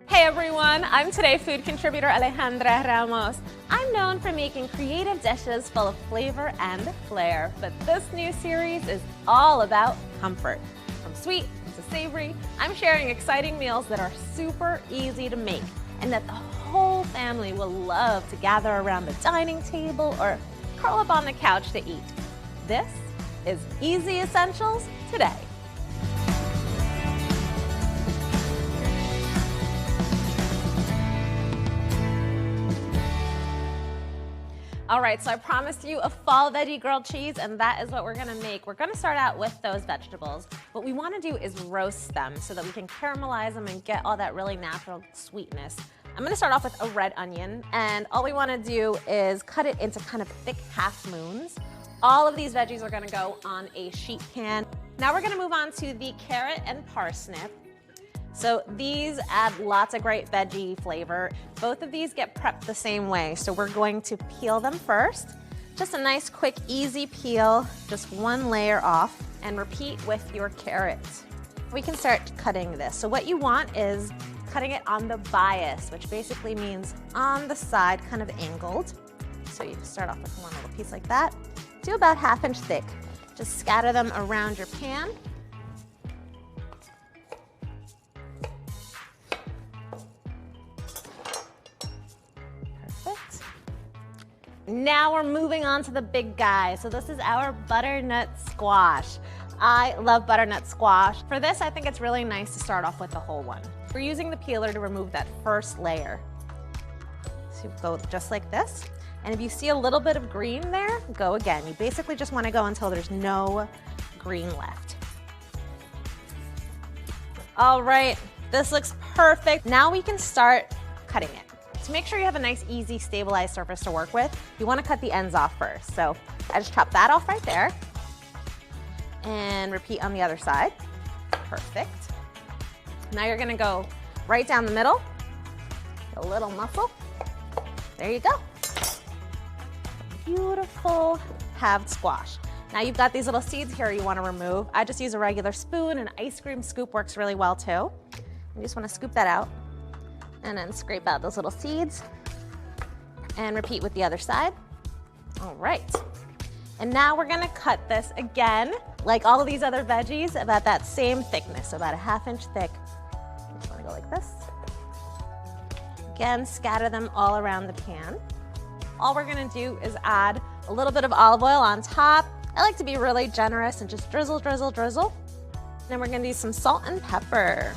Hey everyone, I'm Today Food contributor Alejandra Ramos. I'm known for making creative dishes full of flavor and flair, but this new series is all about comfort. From sweet to savory, I'm sharing exciting meals that are super easy to make and that the whole family will love to gather around the dining table or curl up on the couch to eat. This is Easy Essentials Today. All right, so I promised you a fall veggie grilled cheese, and that is what we're gonna make. We're gonna start out with those vegetables. What we wanna do is roast them so that we can caramelize them and get all that really natural sweetness. I'm gonna start off with a red onion, and all we wanna do is cut it into kind of thick half moons. All of these veggies are gonna go on a sheet pan. Now we're gonna move on to the carrot and parsnip. So these add lots of great veggie flavor. Both of these get prepped the same way. So we're going to peel them first. Just a nice, quick, easy peel, just one layer off, and repeat with your carrots. We can start cutting this. So what you want is cutting it on the bias, which basically means on the side, kind of angled. So you start off with one little piece like that. Do about 1/2 inch thick. Just scatter them around your pan. Now we're moving on to the big guy. So this is our butternut squash. I love butternut squash. For this, I think it's really nice to start off with the whole one. We're using the peeler to remove that first layer. So you go just like this. And if you see a little bit of green there, go again. You basically just want to go until there's no green left. All right, this looks perfect. Now we can start cutting it. To make sure you have a nice, easy, stabilized surface to work with, you want to cut the ends off first. So I just chop that off right there. And repeat on the other side. Perfect. Now you're going to go right down the middle. A little muscle. There you go. Beautiful halved squash. Now you've got these little seeds here you want to remove. I just use a regular spoon. An ice cream scoop works really well too. You just want to scoop that out. And then scrape out those little seeds and repeat with the other side. All right. And now we're gonna cut this again, like all of these other veggies, about that same thickness, so about 1/2 inch thick. You just wanna go like this. Again, scatter them all around the pan. All we're gonna do is add a little bit of olive oil on top. I like to be really generous and just drizzle, drizzle, drizzle. Then we're gonna do some salt and pepper.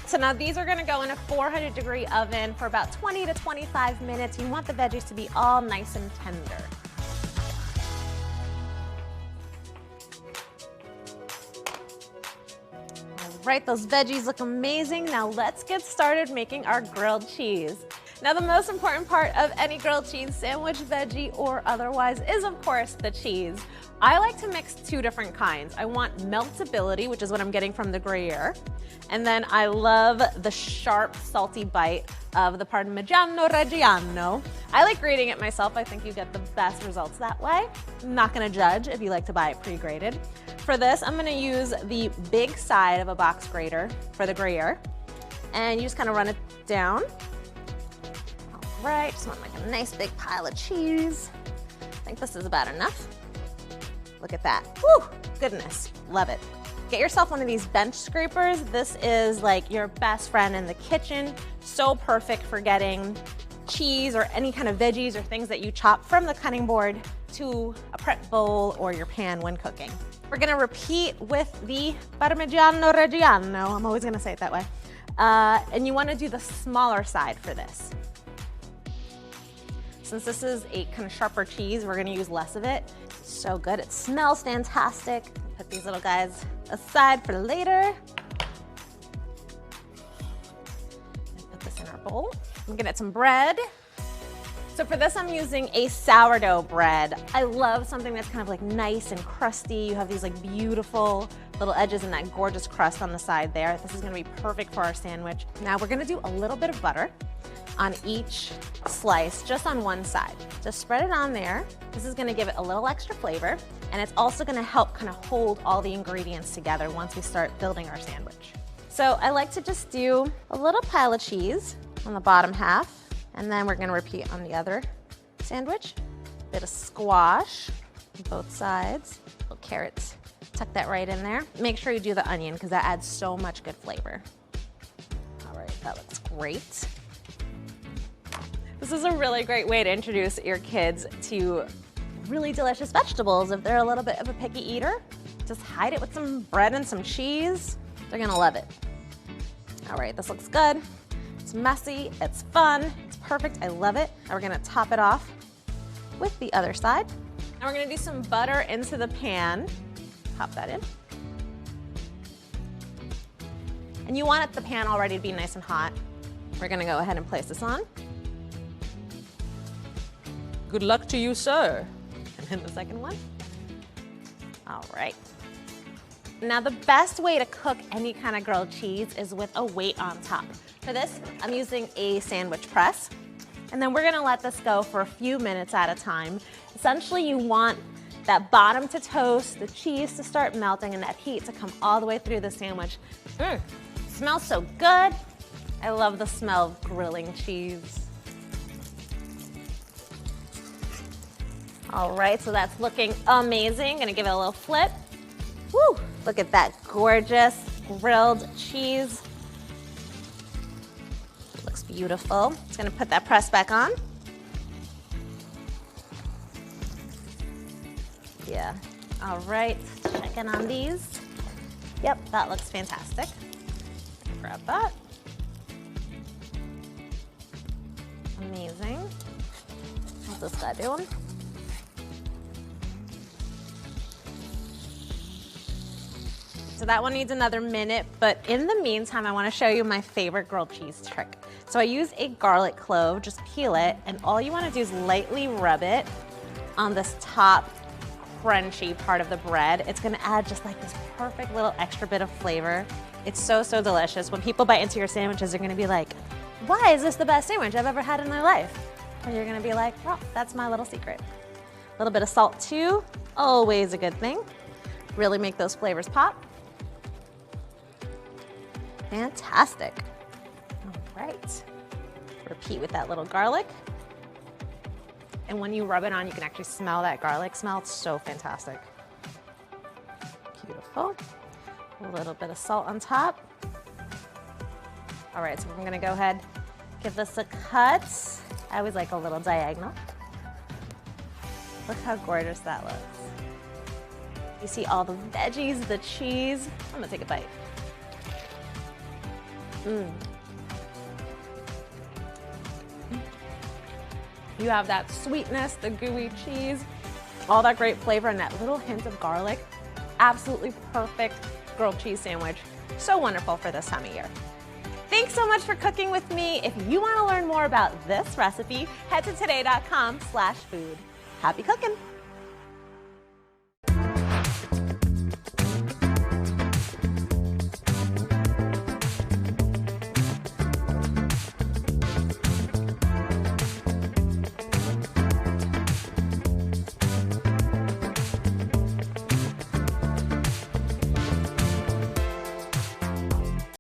So now these are gonna go in a 400-degree oven for about 20 to 25 minutes. You want the veggies to be all nice and tender. All right, those veggies look amazing. Now let's get started making our grilled cheese. Now the most important part of any grilled cheese sandwich, veggie or otherwise, is of course the cheese. I like to mix 2 different kinds. I want meltability, which is what I'm getting from the Gruyere. And then I love the sharp, salty bite of the Parmigiano Reggiano. I like grating it myself. I think you get the best results that way. I'm not gonna judge if you like to buy it pre-grated. For this, I'm gonna use the big side of a box grater for the Gruyere. And you just kind of run it down. All right, just want like a nice big pile of cheese. I think this is about enough. Look at that. Whew, goodness, love it. Get yourself one of these bench scrapers. This is like your best friend in the kitchen. So perfect for getting cheese or any kind of veggies or things that you chop from the cutting board to a prep bowl or your pan when cooking. We're gonna repeat with the Parmigiano Reggiano. I'm always gonna say it that way. And you wanna do the smaller side for this. Since this is a kind of sharper cheese, we're gonna use less of it. So good, it smells fantastic. Put these little guys aside for later. Put this in our bowl. I'm gonna get some bread. So for this, I'm using a sourdough bread. I love something that's kind of like nice and crusty. You have these like beautiful little edges and that gorgeous crust on the side there. This is gonna be perfect for our sandwich. Now we're gonna do a little bit of butter on each slice, just on one side. Just spread it on there. This is gonna give it a little extra flavor, and it's also gonna help kind of hold all the ingredients together once we start building our sandwich. So I like to just do a little pile of cheese on the bottom half, and then we're gonna repeat on the other sandwich. Bit of squash on both sides. Little carrots, tuck that right in there. Make sure you do the onion because that adds so much good flavor. All right, that looks great. This is a really great way to introduce your kids to really delicious vegetables. If they're a little bit of a picky eater, just hide it with some bread and some cheese. They're gonna love it. All right, this looks good. It's messy, it's fun, it's perfect, I love it. Now we're gonna top it off with the other side. Now we're gonna do some butter into the pan. Pop that in. And you want the pan already to be nice and hot. We're gonna go ahead and place this on. Good luck to you, sir. And then the second one. All right. Now the best way to cook any kind of grilled cheese is with a weight on top. For this, I'm using a sandwich press. And then we're gonna let this go for a few minutes at a time. Essentially, you want that bottom to toast, the cheese to start melting, and that heat to come all the way through the sandwich. Smells so good. I love the smell of grilling cheese. All right, so that's looking amazing. Gonna give it a little flip. Woo, look at that gorgeous grilled cheese. Looks beautiful. Just gonna put that press back on. Yeah, all right, checking on these. Yep, that looks fantastic. Grab that. Amazing. What's this guy doing? So that one needs another minute, but in the meantime, I wanna show you my favorite grilled cheese trick. So I use a garlic clove, just peel it, and all you wanna do is lightly rub it on this top crunchy part of the bread. It's gonna add just like this perfect little extra bit of flavor. It's so, so delicious. When people bite into your sandwiches, they're gonna be like, why is this the best sandwich I've ever had in my life? And you're gonna be like, well, that's my little secret. A little bit of salt too, always a good thing. Really make those flavors pop. Fantastic. All right. Repeat with that little garlic. And when you rub it on, you can actually smell that garlic smell. It's so fantastic. Beautiful. A little bit of salt on top. All right, so we're gonna go ahead, give this a cut. I always like a little diagonal. Look how gorgeous that looks. You see all the veggies, the cheese. I'm gonna take a bite. You have that sweetness, the gooey cheese, all that great flavor, and that little hint of garlic. Absolutely perfect grilled cheese sandwich. So wonderful for this time of year. Thanks so much for cooking with me. If you want to learn more about this recipe, head to today.com/food. Happy cooking.